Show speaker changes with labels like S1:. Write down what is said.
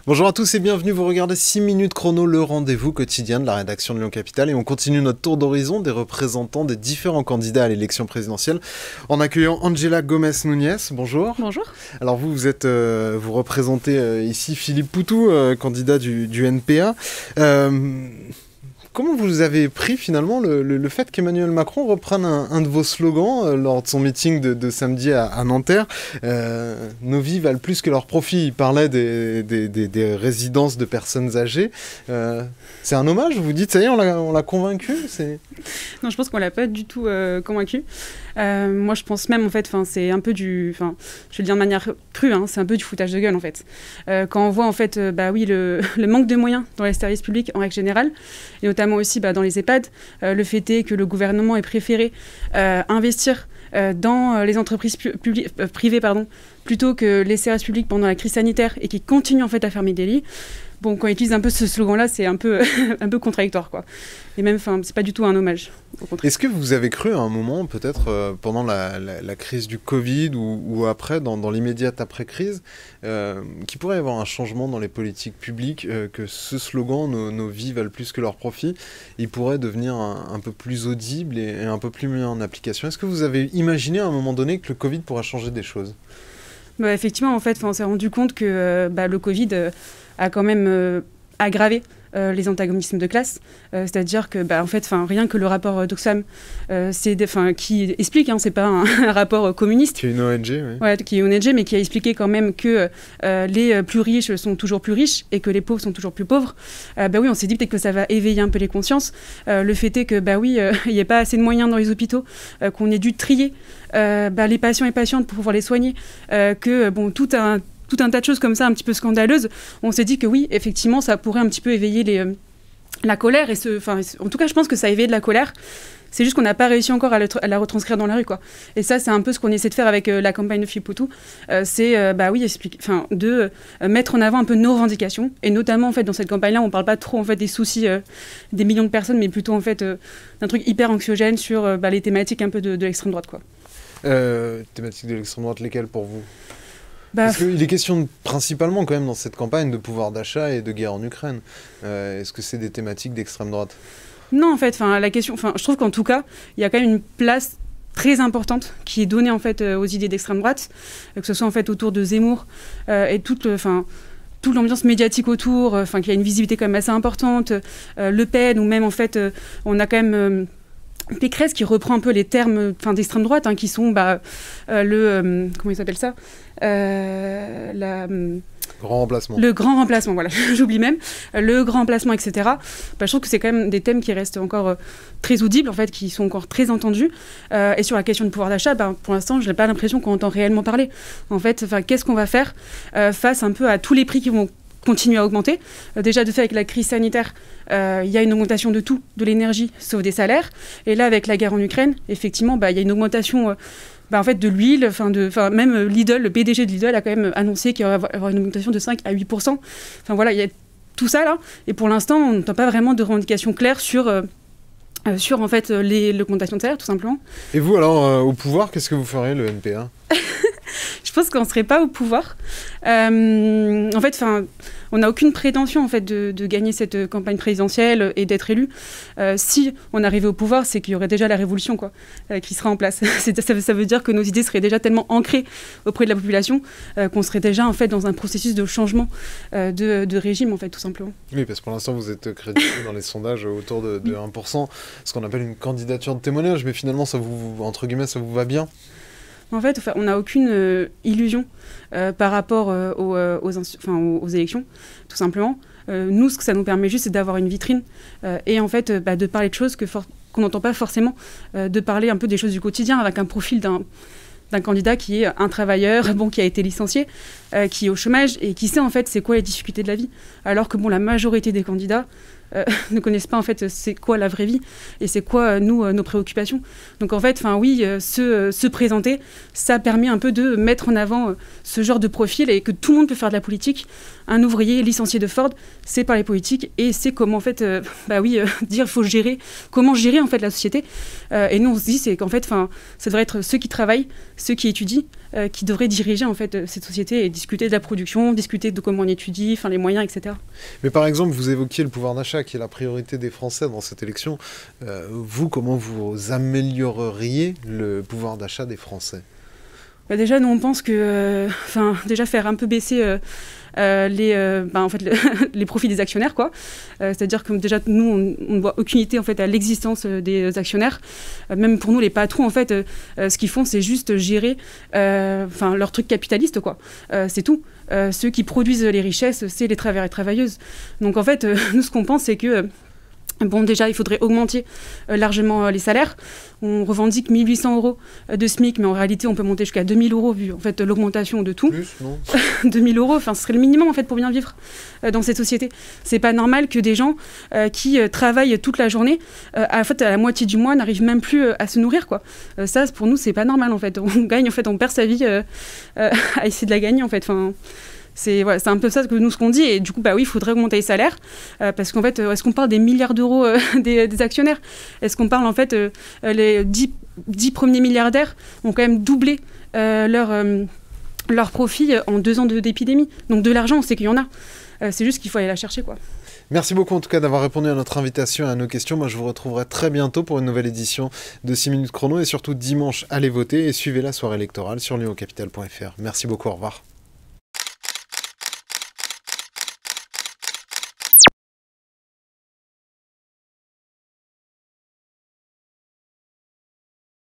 S1: Bonjour à tous et bienvenue, vous regardez 6 minutes chrono, le rendez-vous quotidien de la rédaction de Lyon Capitale et on continue notre tour d'horizon des représentants des différents candidats à l'élection présidentielle en accueillant Angela Gomez-Núñez. Bonjour.
S2: Bonjour.
S1: Alors vous représentez ici Philippe Poutou, candidat du NPA. Comment vous avez pris finalement le fait qu'Emmanuel Macron reprenne un de vos slogans lors de son meeting de samedi à Nanterre, nos vies valent plus que leur profit. Il parlait des résidences de personnes âgées. C'est un hommage, vous dites, ça y est, on l'a convaincu
S2: Non, je pense qu'on l'a pas du tout convaincu. Moi, je pense même, en fait, c'est un peu je vais le dire de manière crue, c'est un peu du foutage de gueule, en fait. Quand on voit, en fait, le manque de moyens dans les services publics en règle générale, et notamment aussi dans les EHPAD, le fait est que le gouvernement ait préféré investir dans les entreprises privées, plutôt que les services publics pendant la crise sanitaire et qui continuent, en fait, à fermer des lits. Bon, quand ils utilisent un peu ce slogan-là, c'est un peu contradictoire, quoi. Et même, c'est pas du tout un hommage, au contraire.
S1: Est-ce que vous avez cru à un moment, peut-être pendant la crise du Covid ou après, dans l'immédiate après-crise, qu'il pourrait y avoir un changement dans les politiques publiques, que ce slogan, nos vies valent plus que leurs profits, il pourrait devenir un peu plus audible et un peu plus mis en application? Est-ce que vous avez imaginé à un moment donné que le Covid pourrait changer des choses?
S2: Effectivement, en fait, on s'est rendu compte que le Covid a quand même aggravé les antagonismes de classe, c'est-à-dire que en fait, rien que le rapport d'Oxfam qui explique, c'est pas un rapport communiste,
S1: qui est une ONG, oui.
S2: Ouais, qui est une ONG, mais qui a expliqué quand même que les plus riches sont toujours plus riches et que les pauvres sont toujours plus pauvres. Oui, on s'est dit peut-être que ça va éveiller un peu les consciences. Le fait est que il n'y a pas assez de moyens dans les hôpitaux, qu'on ait dû trier les patients et patientes pour pouvoir les soigner, tout un tas de choses comme ça, un petit peu scandaleuses. On s'est dit que oui, effectivement, ça pourrait un petit peu éveiller la colère. En tout cas, je pense que ça a éveillé de la colère. C'est juste qu'on n'a pas réussi encore à la retranscrire dans la rue, quoi. Et ça, c'est un peu ce qu'on essaie de faire avec la campagne de Philippe Poutou. De mettre en avant un peu nos revendications. Et notamment, en fait, dans cette campagne-là, on ne parle pas trop, en fait, des soucis des millions de personnes, mais plutôt, en fait, d'un truc hyper anxiogène sur les thématiques un peu de l'extrême droite, quoi.
S1: Thématiques de l'extrême droite, lesquelles pour vous? Parce qu'il est question principalement quand même dans cette campagne de pouvoir d'achat et de guerre en Ukraine. Est-ce que c'est des thématiques d'extrême droite?
S2: Non, en fait, la question, je trouve qu'en tout cas, il y a quand même une place très importante qui est donnée en fait aux idées d'extrême droite, que ce soit en fait autour de Zemmour et toute l'ambiance médiatique autour, qui a une visibilité quand même assez importante. Le Pen, ou même en fait, on a quand même Pécresse qui reprend un peu les termes d'extrême droite, qui sont comment il s'appelle ça,
S1: grand remplacement.
S2: Le grand remplacement, voilà, j'oublie même. Le grand remplacement, etc. Je trouve que c'est quand même des thèmes qui restent encore très audibles, en fait, qui sont encore très entendus. Et sur la question du pouvoir d'achat, pour l'instant, je n'ai pas l'impression qu'on entend réellement parler. En fait, qu'est-ce qu'on va faire face un peu à tous les prix qui vont continuer à augmenter. Déjà, de fait, avec la crise sanitaire, il y a une augmentation de tout, de l'énergie, sauf des salaires. Et là, avec la guerre en Ukraine, effectivement, il y a une augmentation en fait, de l'huile. Même Lidl, le PDG de Lidl a quand même annoncé qu'il y aurait une augmentation de 5 à 8%. Voilà, il y a tout ça, là. Et pour l'instant, on n'entend pas vraiment de revendications claires sur en fait, l'augmentation de salaire, tout simplement.
S1: Et vous, alors, au pouvoir, qu'est-ce que vous ferez, le NPA?
S2: Je pense qu'on ne serait pas au pouvoir. En fait, on n'a aucune prétention en fait, de gagner cette campagne présidentielle et d'être élu. Si on arrivait au pouvoir, c'est qu'il y aurait déjà la révolution qui sera en place. Ça veut dire que nos idées seraient déjà tellement ancrées auprès de la population qu'on serait déjà en fait, dans un processus de changement de régime, en fait, tout simplement.
S1: Oui, parce que pour l'instant, vous êtes crédité dans les sondages autour de 1%, ce qu'on appelle une candidature de témoignage, mais finalement, ça vous, entre guillemets, ça vous va bien?
S2: En fait, on n'a aucune illusion par rapport aux élections, tout simplement. Nous, ce que ça nous permet juste, c'est d'avoir une vitrine et en fait, de parler de choses qu'on n'entend pas forcément, de parler un peu des choses du quotidien avec un profil d'un candidat qui est un travailleur, qui a été licencié, qui est au chômage et qui sait en fait c'est quoi les difficultés de la vie. Alors que la majorité des candidats ne connaissent pas en fait c'est quoi la vraie vie et c'est quoi nos préoccupations. Donc en fait, oui, se présenter, ça permet un peu de mettre en avant ce genre de profil et que tout le monde peut faire de la politique. Un ouvrier licencié de Ford, c'est parler politique et c'est comment en fait, dire il faut gérer, comment gérer en fait la société. Et nous on se dit c'est qu'en fait, ça devrait être ceux qui travaillent, ceux qui étudient, qui devraient diriger en fait cette société et discuter de la production, discuter de comment on étudie, les moyens, etc.
S1: Mais par exemple, vous évoquiez le pouvoir d'achat qui est la priorité des Français dans cette élection. Vous, comment vous amélioreriez le pouvoir d'achat des Français ?
S2: Déjà, nous on pense que, déjà faire un peu baisser les profits des actionnaires, quoi. C'est-à-dire que déjà nous on ne voit aucune utilité en fait à l'existence des actionnaires. Même pour nous les patrons en fait, ce qu'ils font c'est juste gérer leur truc capitaliste, quoi. C'est tout. Ceux qui produisent les richesses, c'est les travailleurs et travailleuses. Donc en fait, nous ce qu'on pense c'est que déjà, il faudrait augmenter largement les salaires. On revendique 1 800 € de SMIC, mais en réalité, on peut monter jusqu'à 2 000 € vu en fait, l'augmentation de tout.
S1: Plus, non
S2: 2 000 €, ce serait le minimum en fait, pour bien vivre dans cette société. C'est pas normal que des gens qui travaillent toute la journée, à la moitié du mois, n'arrivent même plus à se nourrir, quoi. Ça, pour nous, c'est pas normal. En fait. On perd sa vie à essayer de la gagner. En fait. C'est un peu ça que nous ce qu'on dit et du coup oui il faudrait augmenter les salaires parce qu'en fait est-ce qu'on parle des milliards d'euros des actionnaires, est-ce qu'on parle en fait les 10 premiers milliardaires ont quand même doublé leur profit en 2 ans d'épidémie, donc de l'argent on sait qu'il y en a, c'est juste qu'il faut aller la chercher, quoi.
S1: Merci beaucoup en tout cas d'avoir répondu à notre invitation et à nos questions. Moi je vous retrouverai très bientôt pour une nouvelle édition de 6 minutes chrono et surtout dimanche allez voter et suivez la soirée électorale sur lyoncapital.fr. Merci beaucoup, au revoir.